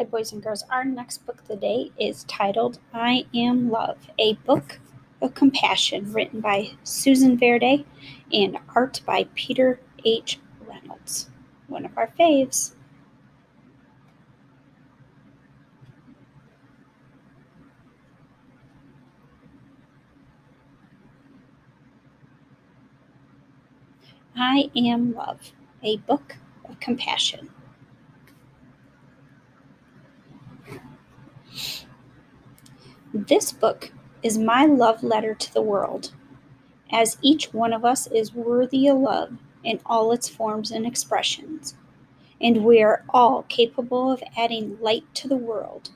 Hi, boys and girls. Our next book today is titled I Am Love, a book of compassion written by Susan Verde and art by Peter H. Reynolds, one of our faves. I Am Love, a book of compassion. This book is my love letter to the world, as each one of us is worthy of love in all its forms and expressions, and we are all capable of adding light to the world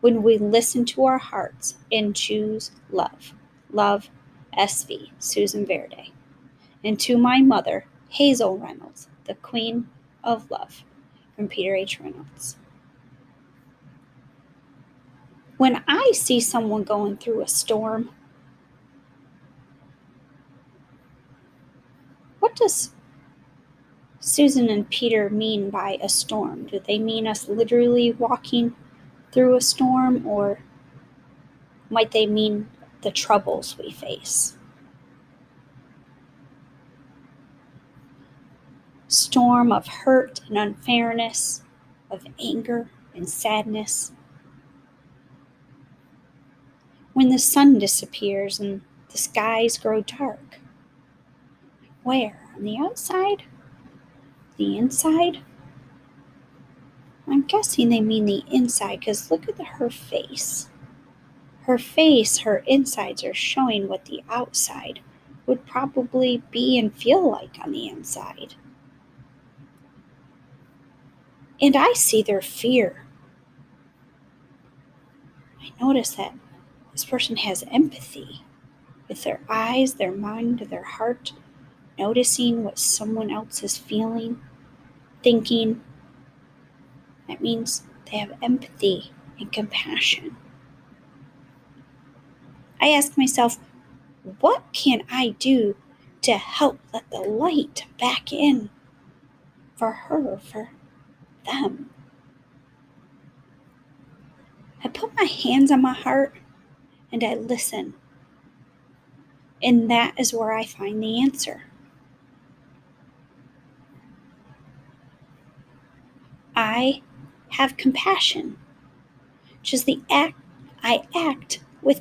when we listen to our hearts and choose love. Love, SV, Susan Verde. And to my mother, Hazel Reynolds, the Queen of Love, from Peter H. Reynolds. When I see someone going through a storm, what does Susan and Peter mean by a storm? Do they mean us literally walking through a storm, or might they mean the troubles we face? Storm of hurt and unfairness, of anger and sadness. When the sun disappears and the skies grow dark. Where? On the outside? The inside? I'm guessing they mean the inside, because look at her face. Her face, her insides are showing what the outside would probably be and feel like on the inside. And I see their fear. I notice that this person has empathy with their eyes, their mind, their heart, noticing what someone else is feeling, thinking. That means they have empathy and compassion. I ask myself, what can I do to help let the light back in for her, for them? I put my hands on my heart and I listen. And that is where I find the answer. I have compassion, which is the act I act with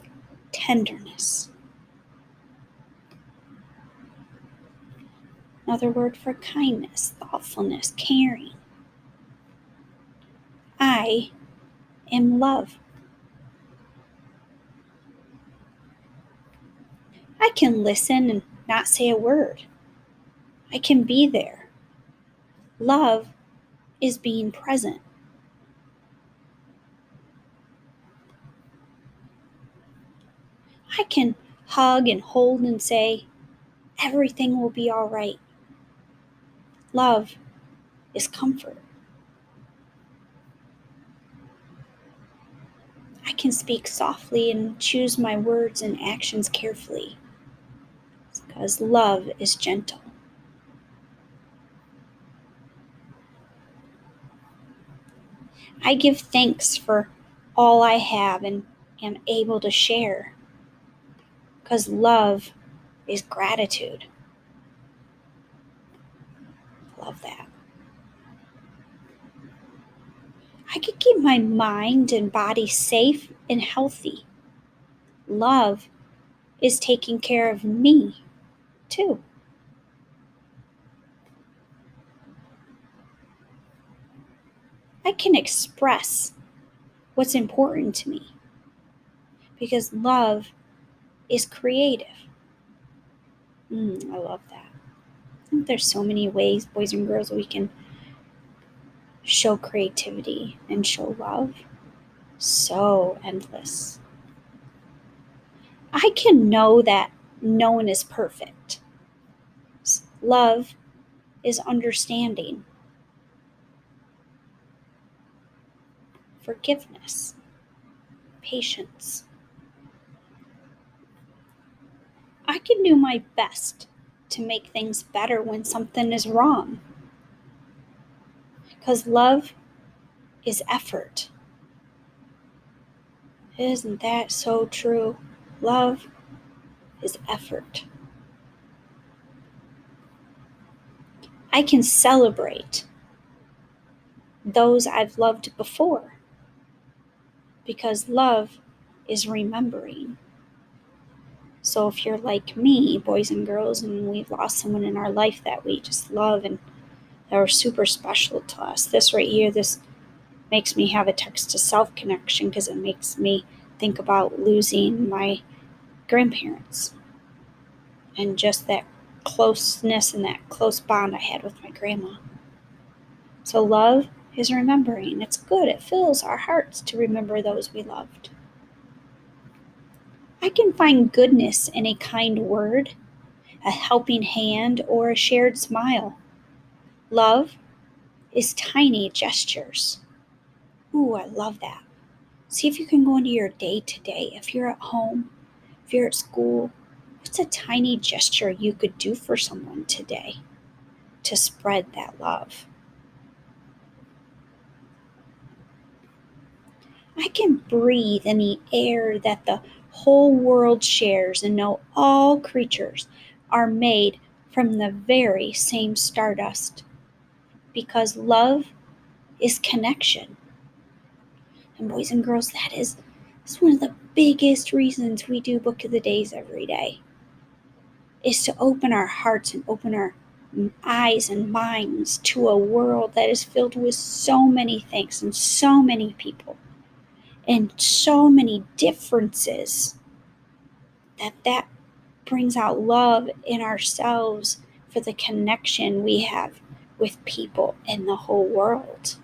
tenderness. Another word for kindness, thoughtfulness, caring. I am love. I can listen and not say a word. I can be there. Love is being present. I can hug and hold and say, everything will be all right. Love is comfort. I can speak softly and choose my words and actions carefully, because love is gentle. I give thanks for all I have and am able to share, because love is gratitude. Love that. I can keep my mind and body safe and healthy. Love is taking care of me, too. I can express what's important to me, because love is creative. I love that. I think there's so many ways, boys and girls, we can show creativity and show love. So endless. I can know that no one is perfect. Love is understanding, forgiveness, patience. I can do my best to make things better when something is wrong, because love is effort. Isn't that so true? Love is effort. I can celebrate those I've loved before because love is remembering. So if you're like me, boys and girls, and we've lost someone in our life that we just love and that are super special to us, this right here, this makes me have a text to self connection because it makes me think about losing my grandparents and just that closeness and that close bond I had with my grandma. So love is remembering. It's good. It fills our hearts to remember those we loved. I can find goodness in a kind word, a helping hand, or a shared smile. Love is tiny gestures. Ooh, I love that. See if you can go into your day to day. If you're at home, if you're at school, what's a tiny gesture you could do for someone today to spread that love? I can breathe in the air that the whole world shares and know all creatures are made from the very same stardust because love is connection. And boys and girls, that's one of the biggest reasons we do Book of the Days every day is to open our hearts and open our eyes and minds to a world that is filled with so many things and so many people and so many differences that brings out love in ourselves for the connection we have with people in the whole world.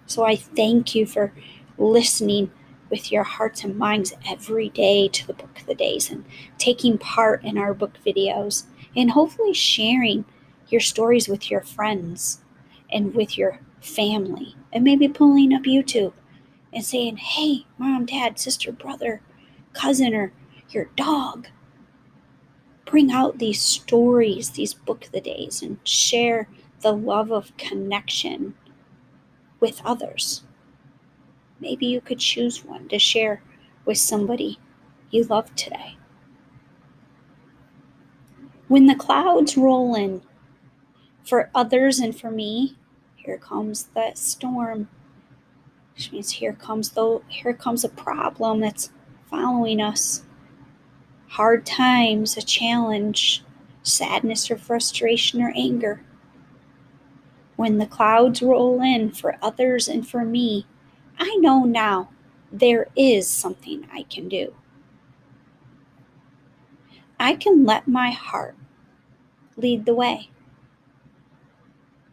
So I thank you for listening with your hearts and minds every day to the Book of the Days and taking part in our book videos and hopefully sharing your stories with your friends and with your family and maybe pulling up YouTube and saying, hey, mom, dad, sister, brother, cousin, or your dog, bring out these stories, these Book of the Days, and share the love of connection with others. Maybe you could choose one to share with somebody you love today. When the clouds roll in for others and for me, here comes that storm, which means here comes a problem that's following us. Hard times, a challenge, sadness or frustration or anger. When the clouds roll in for others and for me, I know now there is something I can do. I can let my heart lead the way.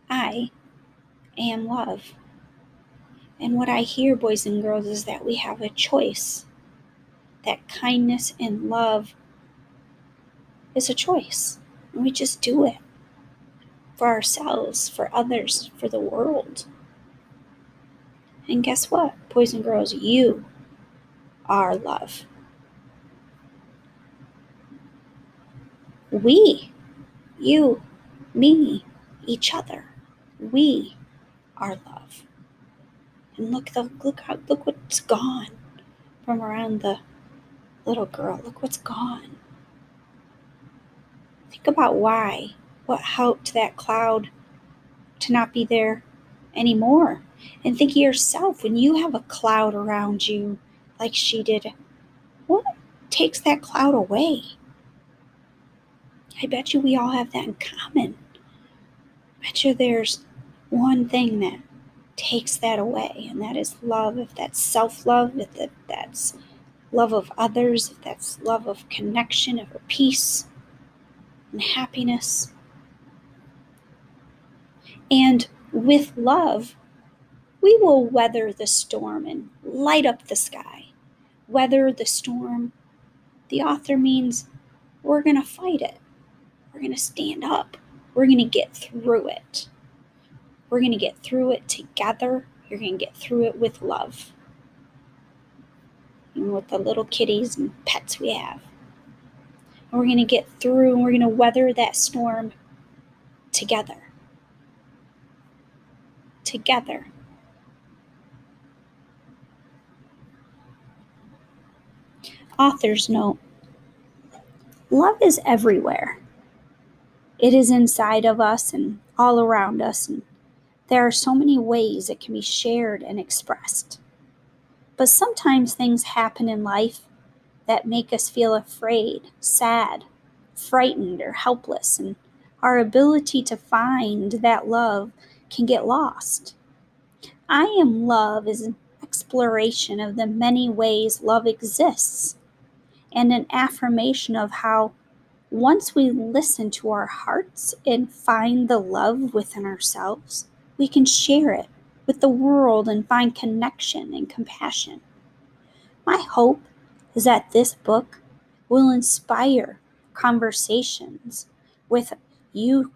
I am love. And what I hear, boys and girls, is that we have a choice. That kindness and love is a choice. And we just do it for ourselves, for others, for the world. And guess what, boys and girls? You are love. We, you, me, each other. We are love. And look what's gone from around the little girl. Look what's gone. Think about why. What helped that cloud to not be there anymore? And think of yourself when you have a cloud around you like she did. What takes that cloud away? I bet you we all have that in common. I bet you there's one thing that takes that away, and that is love. If that's self-love, if that's love of others, if that's love of connection, of peace and happiness. And with love, we will weather the storm and light up the sky. Weather the storm, the author means we're going to fight it. We're going to stand up. We're going to get through it. We're going to get through it together. You're going to get through it with love. And with the little kitties and pets we have. And we're going to get through and we're going to weather that storm together. Together. Author's note: love is everywhere. It is inside of us and all around us, and there are so many ways it can be shared and expressed. But sometimes things happen in life that make us feel afraid, sad, frightened, or helpless, and our ability to find that love can get lost. I Am Love is an exploration of the many ways love exists and an affirmation of how once we listen to our hearts and find the love within ourselves, we can share it with the world and find connection and compassion. My hope is that this book will inspire conversations with you,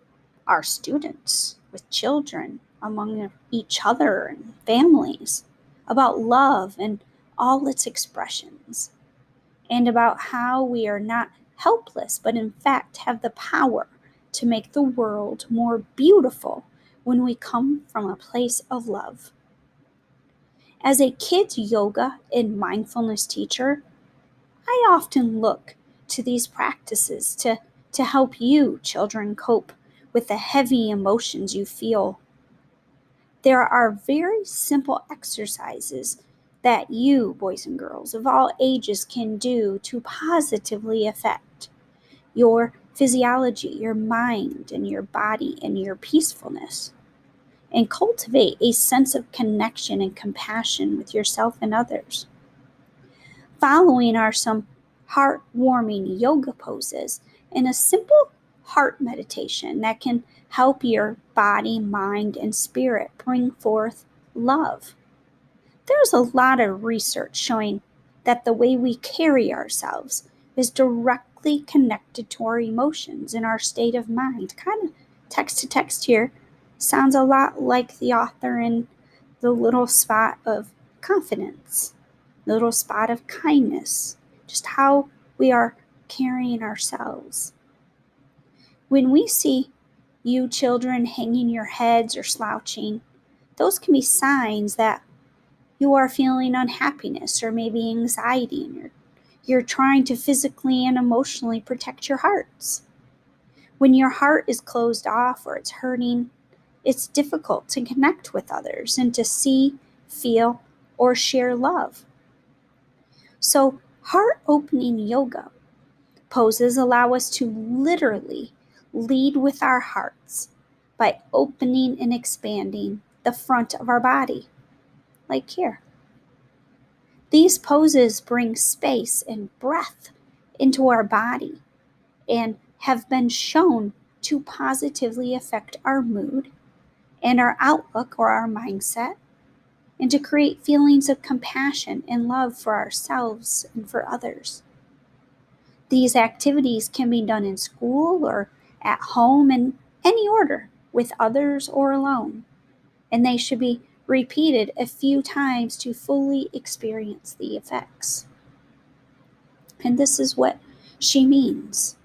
our students, with children, among each other and families, about love and all its expressions, and about how we are not helpless, but in fact have the power to make the world more beautiful when we come from a place of love. As a kids yoga and mindfulness teacher, I often look to these practices to help you, children, cope with the heavy emotions you feel. There are very simple exercises that you, boys and girls of all ages, can do to positively affect your physiology, your mind, and your body, and your peacefulness, and cultivate a sense of connection and compassion with yourself and others. Following are some heartwarming yoga poses and a simple heart meditation that can help your body, mind, and spirit bring forth love. There's a lot of research showing that the way we carry ourselves is directly connected to our emotions and our state of mind. Kind of text to text here sounds a lot like the author in The Little Spot of Confidence, The Little Spot of Kindness, just how we are carrying ourselves. When we see you children hanging your heads or slouching, those can be signs that you are feeling unhappiness or maybe anxiety, and you're trying to physically and emotionally protect your hearts. When your heart is closed off or it's hurting, it's difficult to connect with others and to see, feel, or share love. So, heart opening yoga poses allow us to literally lead with our hearts by opening and expanding the front of our body, like here. These poses bring space and breath into our body and have been shown to positively affect our mood and our outlook or our mindset, and to create feelings of compassion and love for ourselves and for others. These activities can be done in school or at home in any order, with others or alone, and they should be repeated a few times to fully experience the effects. And this is what she means.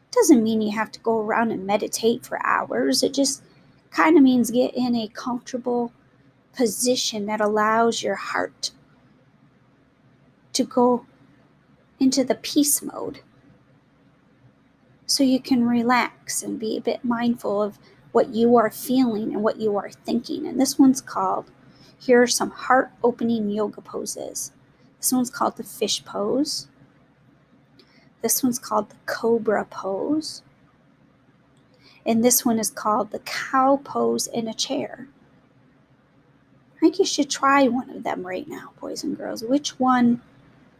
It doesn't mean you have to go around and meditate for hours. It just kind of means get in a comfortable position that allows your heart to go into the peace mode so you can relax and be a bit mindful of what you are feeling and what you are thinking. And this one's called, here are some heart opening yoga poses. This one's called the fish pose. This one's called the cobra pose. And this one is called the cow pose in a chair. I think you should try one of them right now, boys and girls. Which one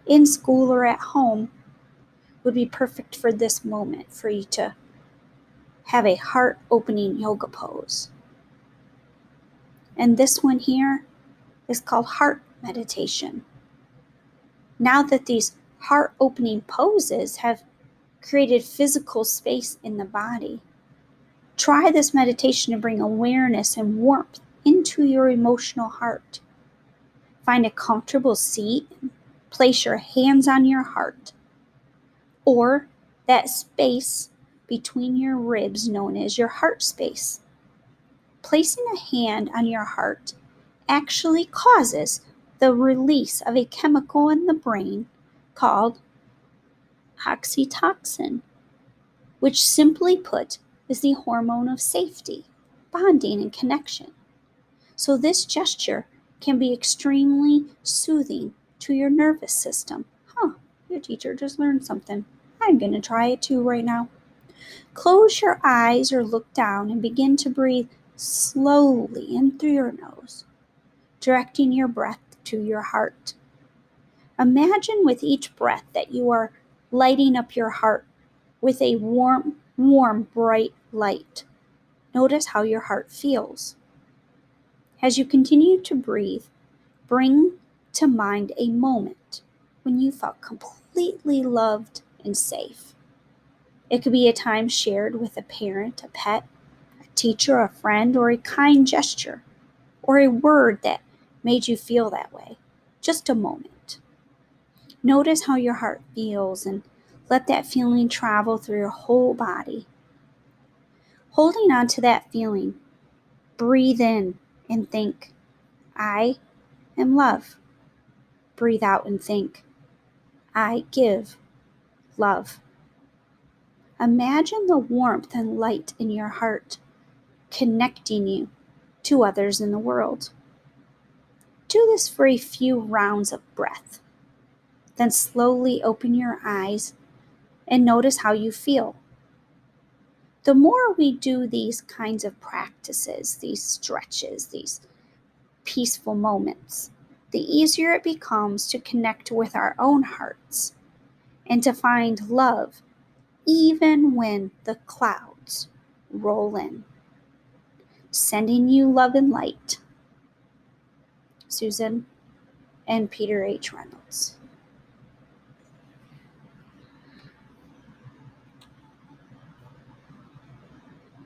in school or at home would be perfect for this moment for you to have a heart opening yoga pose? And this one here is called heart meditation. Now that these heart opening poses have created physical space in the body, try this meditation to bring awareness and warmth into your emotional heart. Find a comfortable seat and place your hands on your heart, or that space between your ribs known as your heart space. Placing a hand on your heart actually causes the release of a chemical in the brain called oxytocin, which simply put is the hormone of safety, bonding, and connection. So this gesture can be extremely soothing to your nervous system. Your teacher just learned something. I'm going to try it too right now. Close your eyes or look down and begin to breathe slowly in through your nose, directing your breath to your heart. Imagine with each breath that you are lighting up your heart with a warm, bright light. Notice how your heart feels. As you continue to breathe, bring to mind a moment when you felt completely loved and safe. It could be a time shared with a parent, a pet, a teacher, a friend, or a kind gesture, or a word that made you feel that way. Just a moment. Notice how your heart feels and let that feeling travel through your whole body. Holding on to that feeling, breathe in and think, I am love. Breathe out and think, I give love. Imagine the warmth and light in your heart connecting you to others in the world. Do this for a few rounds of breath. Then slowly open your eyes and notice how you feel. The more we do these kinds of practices, these stretches, these peaceful moments, the easier it becomes to connect with our own hearts and to find love even when the clouds roll in. Sending you love and light. Susan and Peter H. Reynolds.